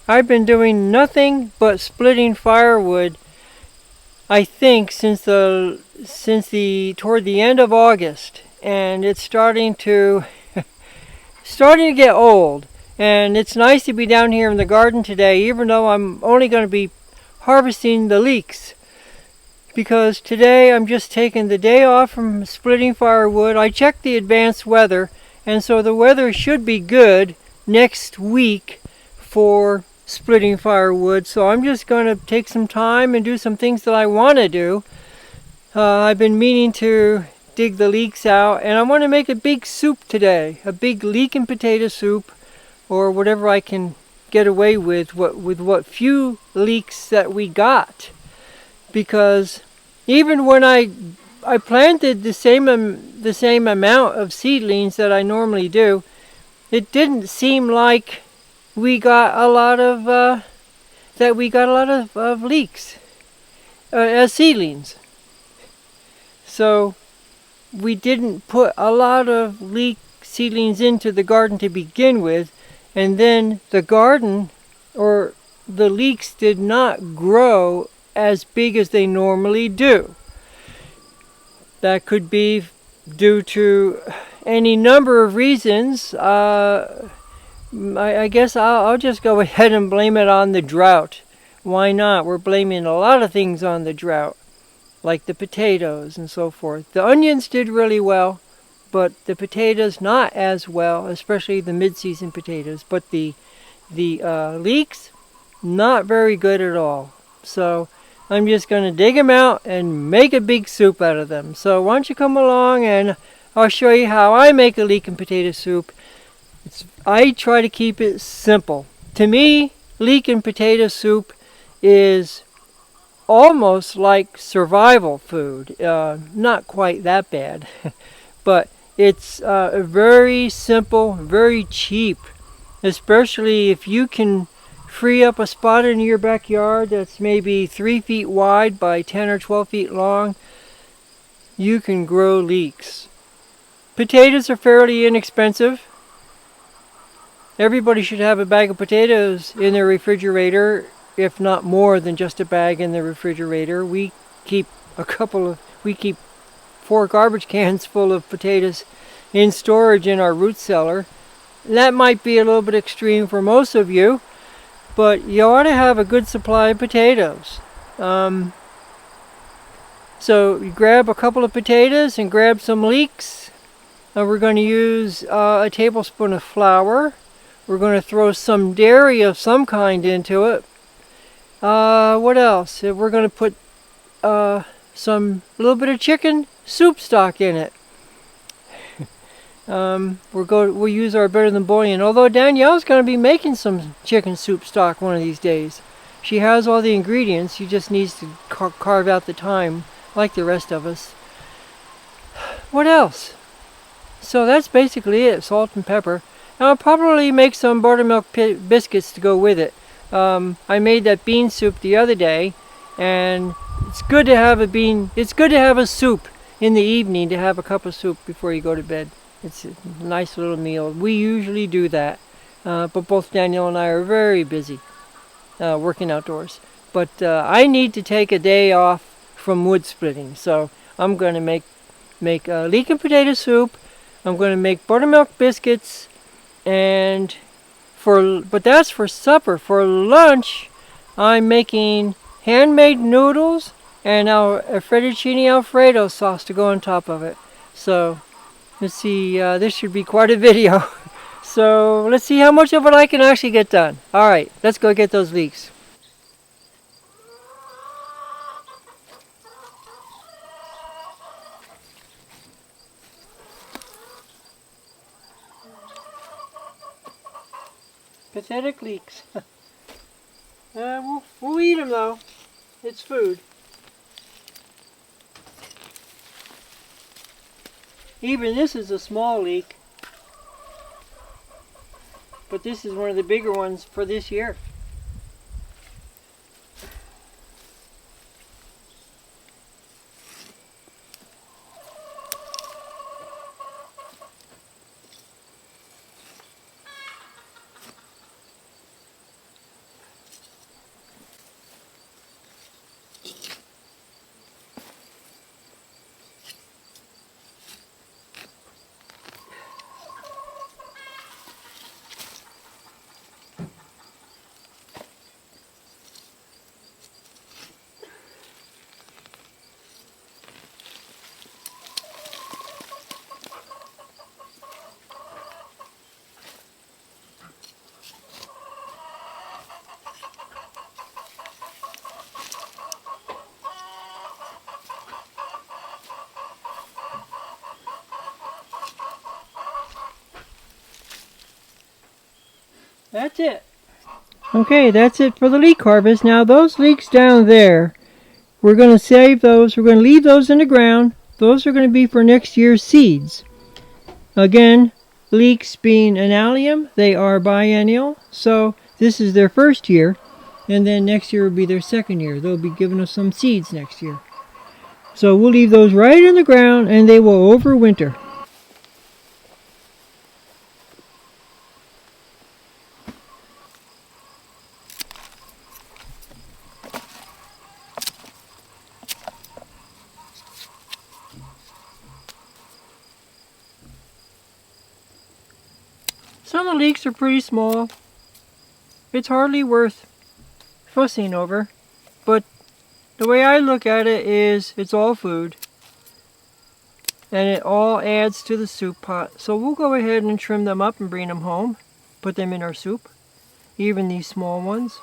I've been doing nothing but splitting firewood, I think, since the toward the end of August, and it's starting to get old. And it's nice to be down here in the garden today, even though I'm only going to be harvesting the leeks. Because today I'm just taking the day off from splitting firewood. I checked the advanced weather, and so the weather should be good next week for splitting firewood. So I'm just going to take some time and do some things that I want to do. I've been meaning to dig the leeks out, and I want to make a big soup today, a big leek and potato soup, or whatever I can get away with what few leeks that we got. Because even when I planted the same amount of seedlings that I normally do, it didn't seem like we got a lot of leeks as seedlings. So we didn't put a lot of leek seedlings into the garden to begin with, and then the garden or the leeks did not grow as big as they normally do. That could be due to any number of reasons. I guess I'll just go ahead and blame it on the drought. Why not? We're blaming a lot of things on the drought, like the potatoes and so forth. The onions did really well, but the potatoes not as well, especially the mid-season potatoes. But the leeks, not very good at all. So I'm just going to dig them out and make a big soup out of them. So why don't you come along and I'll show you how I make a leek and potato soup. I try to keep it simple. To me, leek and potato soup is almost like survival food. Not quite that bad, but it's very simple, very cheap, especially if you can free up a spot in your backyard that's maybe 3 feet wide by 10 or 12 feet long. You can grow leeks. Potatoes are fairly inexpensive. Everybody should have a bag of potatoes in their refrigerator, if not more than just a bag in the refrigerator. We keep 4 garbage cans full of potatoes in storage in our root cellar. That might be a little bit extreme for most of you, but you ought to have a good supply of potatoes. So you grab a couple of potatoes and grab some leeks. We're going to use a tablespoon of flour. We're going to throw some dairy of some kind into it. What else? We're going to put a little bit of chicken soup stock in it. We'll use our better than bouillon. Although Danielle's going to be making some chicken soup stock one of these days. She has all the ingredients. She just needs to carve out the time, like the rest of us. What else? So that's basically it. Salt and pepper. Now I'll probably make some buttermilk biscuits to go with it. I made that bean soup the other day, and it's good to have a soup in the evening, to have a cup of soup before you go to bed. It's a nice little meal. We usually do that, but both Daniel and I are very busy working outdoors. But I need to take a day off from wood splitting, so I'm going to make leek and potato soup. I'm going to make buttermilk biscuits, but that's for supper. For lunch, I'm making handmade noodles and a fettuccine alfredo sauce to go on top of it. So let's see, this should be quite a video. So let's see how much of it I can actually get done. All right, let's go get those leeks. Pathetic leeks. We'll eat them though. It's food. Even this is a small leek, but this is one of the bigger ones for this year. That's it. Okay, that's it for the leek harvest. Now those leeks down there, we're going to save those. We're going to leave those in the ground. Those are going to be for next year's seeds. Again, leeks being an allium, they are biennial. So this is their first year. And then next year will be their second year. They'll be giving us some seeds next year. So we'll leave those right in the ground and they will overwinter. Some of the leeks are pretty small. It's hardly worth fussing over. But the way I look at it is it's all food. And it all adds to the soup pot. So we'll go ahead and trim them up and bring them home. Put them in our soup. Even these small ones.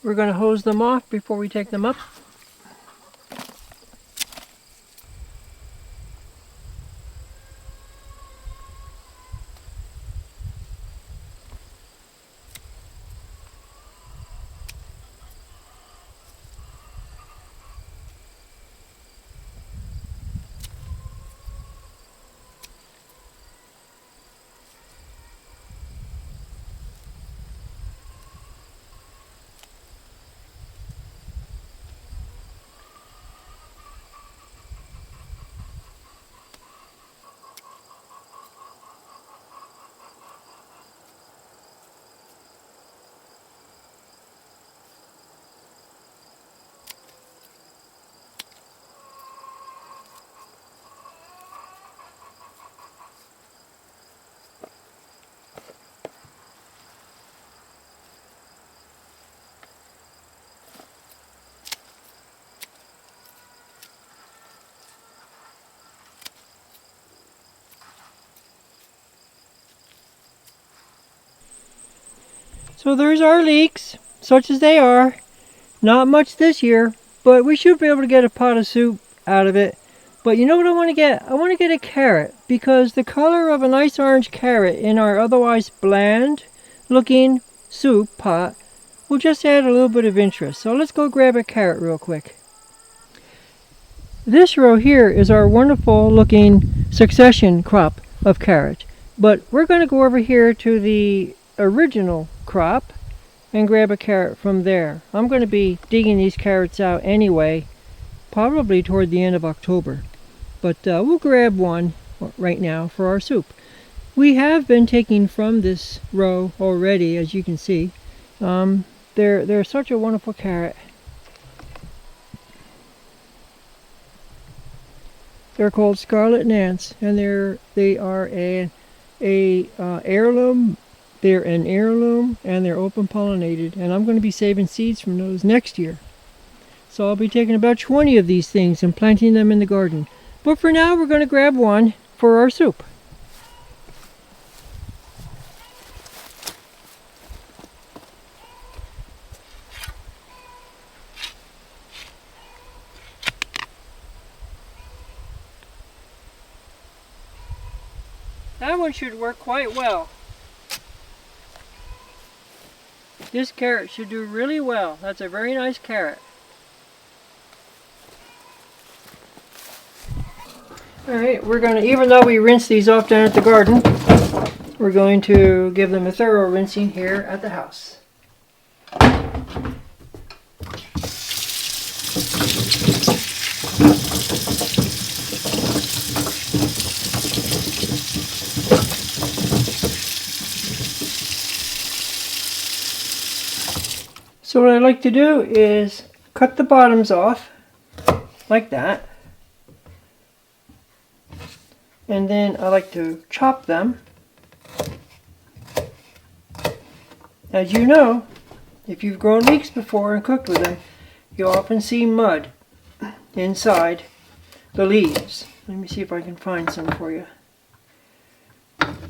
We're going to hose them off before we take them up. So there's our leeks, such as they are. Not much this year, but we should be able to get a pot of soup out of it. But you know what I want to get? I want to get a carrot, because the color of a nice orange carrot in our otherwise bland looking soup pot will just add a little bit of interest. So let's go grab a carrot real quick. This row here is our wonderful looking succession crop of carrot. But we're going to go over here to the original crop and grab a carrot from there. I'm going to be digging these carrots out anyway, probably toward the end of October. But we'll grab one right now for our soup. We have been taking from this row already, as you can see. They're such a wonderful carrot. They're called Scarlet Nance, and they are an heirloom. They're an heirloom, and they're open pollinated, and I'm going to be saving seeds from those next year. So I'll be taking about 20 of these things and planting them in the garden. But for now, we're going to grab one for our soup. That one should work quite well. This carrot should do really well. That's a very nice carrot. Alright, we're going to, even though we rinse these off down at the garden, we're going to give them a thorough rinsing here at the house. So what I like to do is cut the bottoms off like that, and then I like to chop them As you know, if you've grown leeks before and cooked with them, you'll often see mud inside the leaves. Let me see if I can find some for you.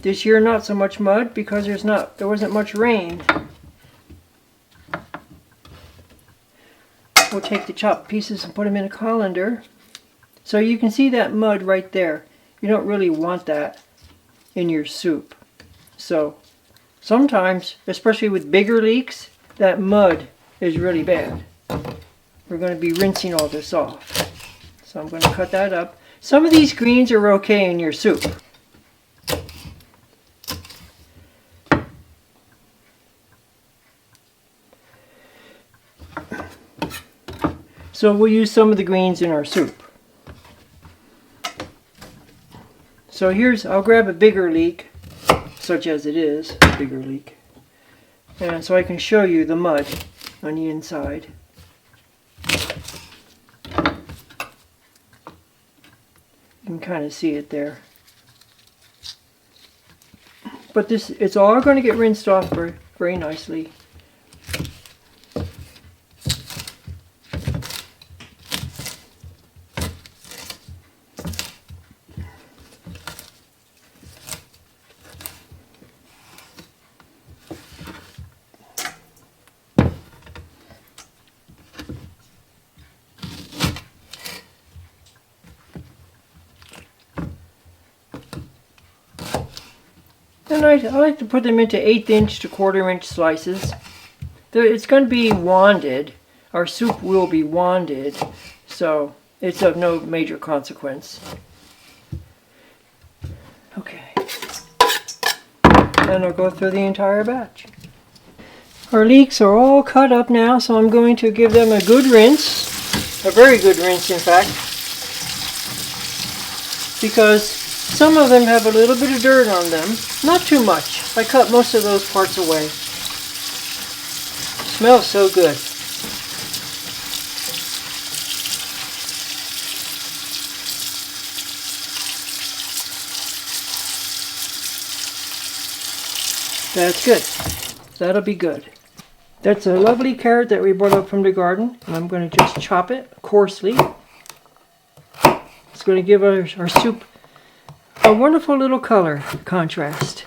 This year not so much mud because there wasn't much rain. We'll take the chopped pieces and put them in a colander. So you can see that mud right there. You don't really want that in your soup. So sometimes, especially with bigger leeks, that mud is really bad. We're going to be rinsing all this off. So I'm going to cut that up. Some of these greens are okay in your soup. So we'll use some of the greens in our soup. So I'll grab a bigger leek, such as it is, a bigger leek. And so I can show you the mud on the inside. You can kind of see it there. But it's all going to get rinsed off very, very nicely. And I like to put them into 1/8 inch to 1/4 inch slices. It's going to be wanded. Our soup will be wanded, so it's of no major consequence. Okay. And I'll go through the entire batch. Our leeks are all cut up now, so I'm going to give them a good rinse. A very good rinse, in fact. Because some of them have a little bit of dirt on them. Not too much. I cut most of those parts away. Smells so good. That's good. That'll be good. That's a lovely carrot that we brought up from the garden. And I'm going to just chop it coarsely. It's going to give our soup a wonderful little color contrast.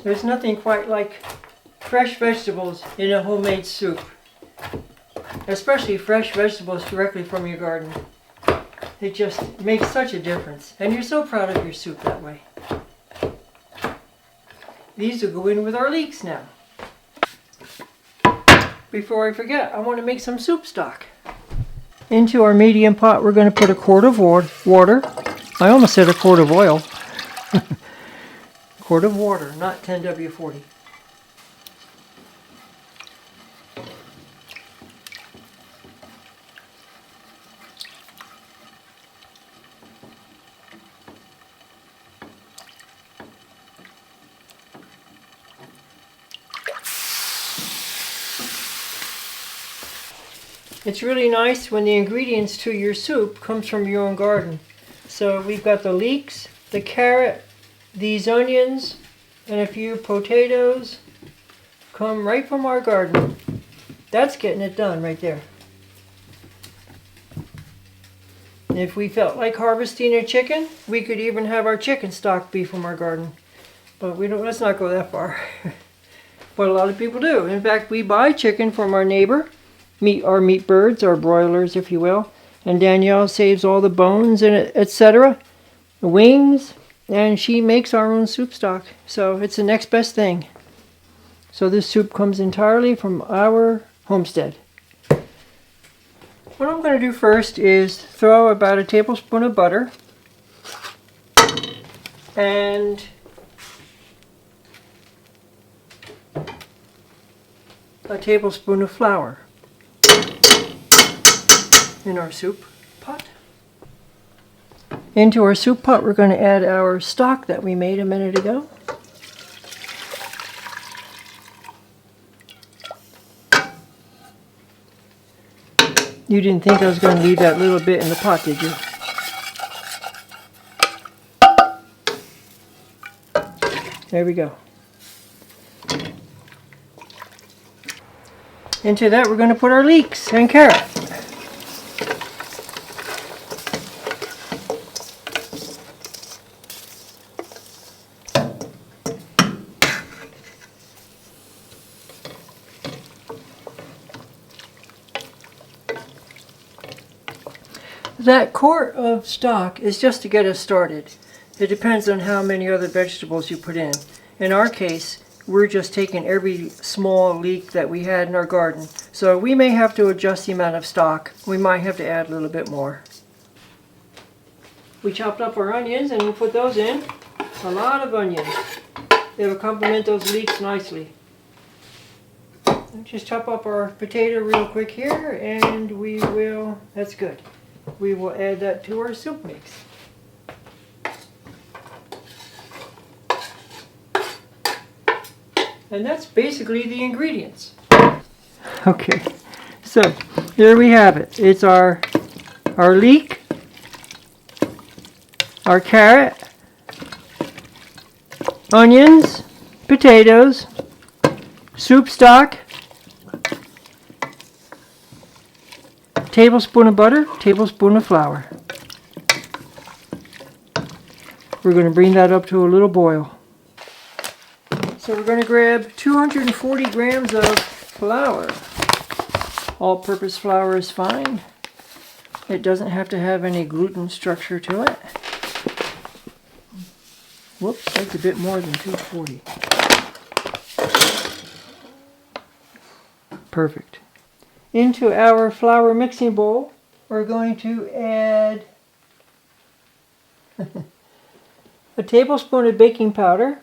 There's nothing quite like fresh vegetables in a homemade soup. Especially fresh vegetables directly from your garden. It just makes such a difference. And you're so proud of your soup that way. These will go in with our leeks now. Before I forget, I want to make some soup stock. Into our medium pot, we're going to put a quart of water. I almost said a quart of oil. Quart of water, not 10W40. It's really nice when the ingredients to your soup comes from your own garden. So we've got the leeks, the carrot, these onions, and a few potatoes come right from our garden. That's getting it done right there. If we felt like harvesting a chicken, we could even have our chicken stock be from our garden. But let's not go that far. But a lot of people do. In fact, we buy chicken from our neighbor. Our meat birds, our broilers, if you will. And Danielle saves all the bones and etc. The wings, and she makes our own soup stock. So it's the next best thing. So this soup comes entirely from our homestead. What I'm going to do first is throw about a tablespoon of butter and a tablespoon of flour in our soup pot. Into our soup pot, we're going to add our stock that we made a minute ago. You didn't think I was going to leave that little bit in the pot, did you? There we go. Into that we're going to put our leeks and carrot. That quart of stock is just to get us started. It depends on how many other vegetables you put in. In our case, we're just taking every small leek that we had in our garden. So we may have to adjust the amount of stock. We might have to add a little bit more. We chopped up our onions and we'll put those in. A lot of onions. It'll complement those leeks nicely. Just chop up our potato real quick here and we will, that's good. We will add that to our soup mix. And that's basically the ingredients. Okay, so here we have it. It's our leek, our carrot, onions, potatoes, soup stock, tablespoon of butter, tablespoon of flour. We're going to bring that up to a little boil. So we're going to grab 240 grams of flour. All-purpose flour is fine. It doesn't have to have any gluten structure to it. Whoops, that's a bit more than 240. Perfect. Into our flour mixing bowl, we're going to add a tablespoon of baking powder,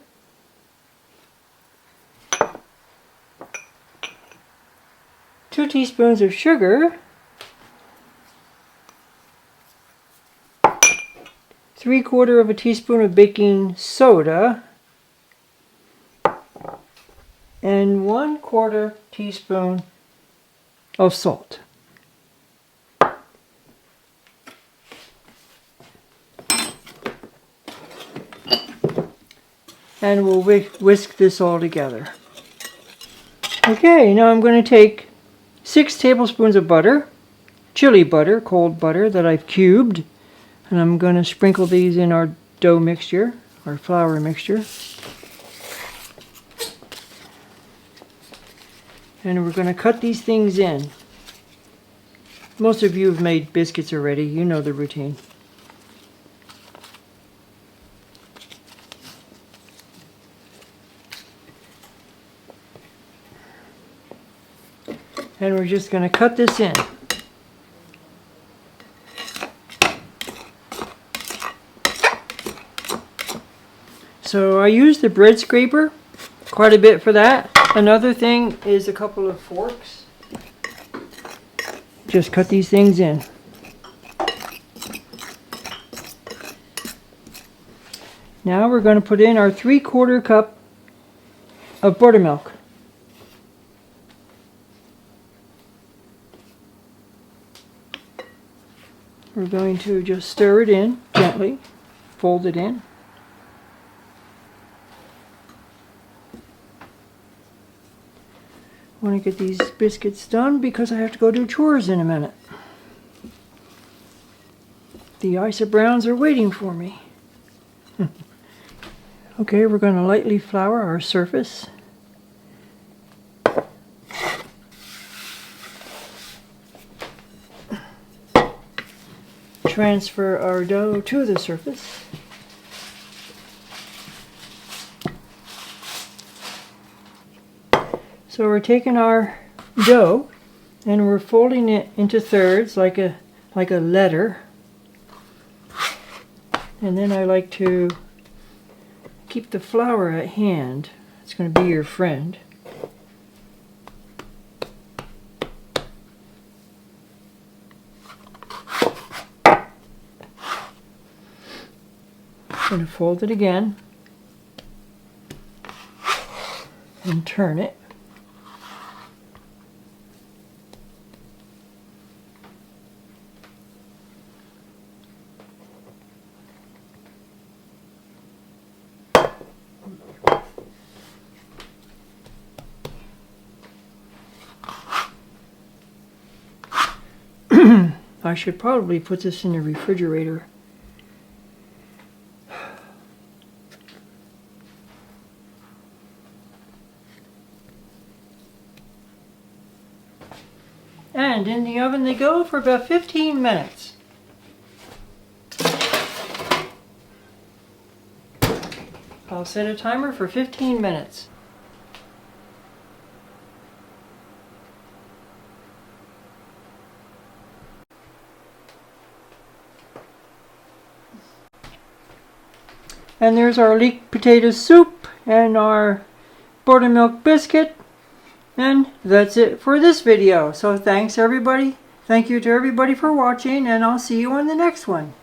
2 teaspoons of sugar, 3/4 of a teaspoon of baking soda, and 1/4 teaspoon of salt. And we'll whisk this all together. Okay, now I'm going to take 6 tablespoons of butter, chili butter, cold butter that I've cubed, and I'm going to sprinkle these in our dough mixture, our flour mixture. And we're going to cut these things in. Most of you have made biscuits already. You know the routine. And we're just going to cut this in. So I use the bread scraper quite a bit for that. Another thing is a couple of forks. Just cut these things in. Now we're going to put in our 3/4 cup of buttermilk. We're going to just stir it in gently, fold it in. I want to get these biscuits done because I have to go do chores in a minute. The Isa Browns are waiting for me. Okay, we're going to lightly flour our surface. Transfer our dough to the surface. So we're taking our dough and we're folding it into thirds like a letter. And then I like to keep the flour at hand. It's going to be your friend. I'm going to fold it again and turn it. I should probably put this in the refrigerator. And in the oven they go for about 15 minutes. I'll set a timer for 15 minutes. And there's our leek potato soup and our buttermilk biscuit. And that's it for this video. So thanks everybody. Thank you to everybody for watching, and I'll see you on the next one.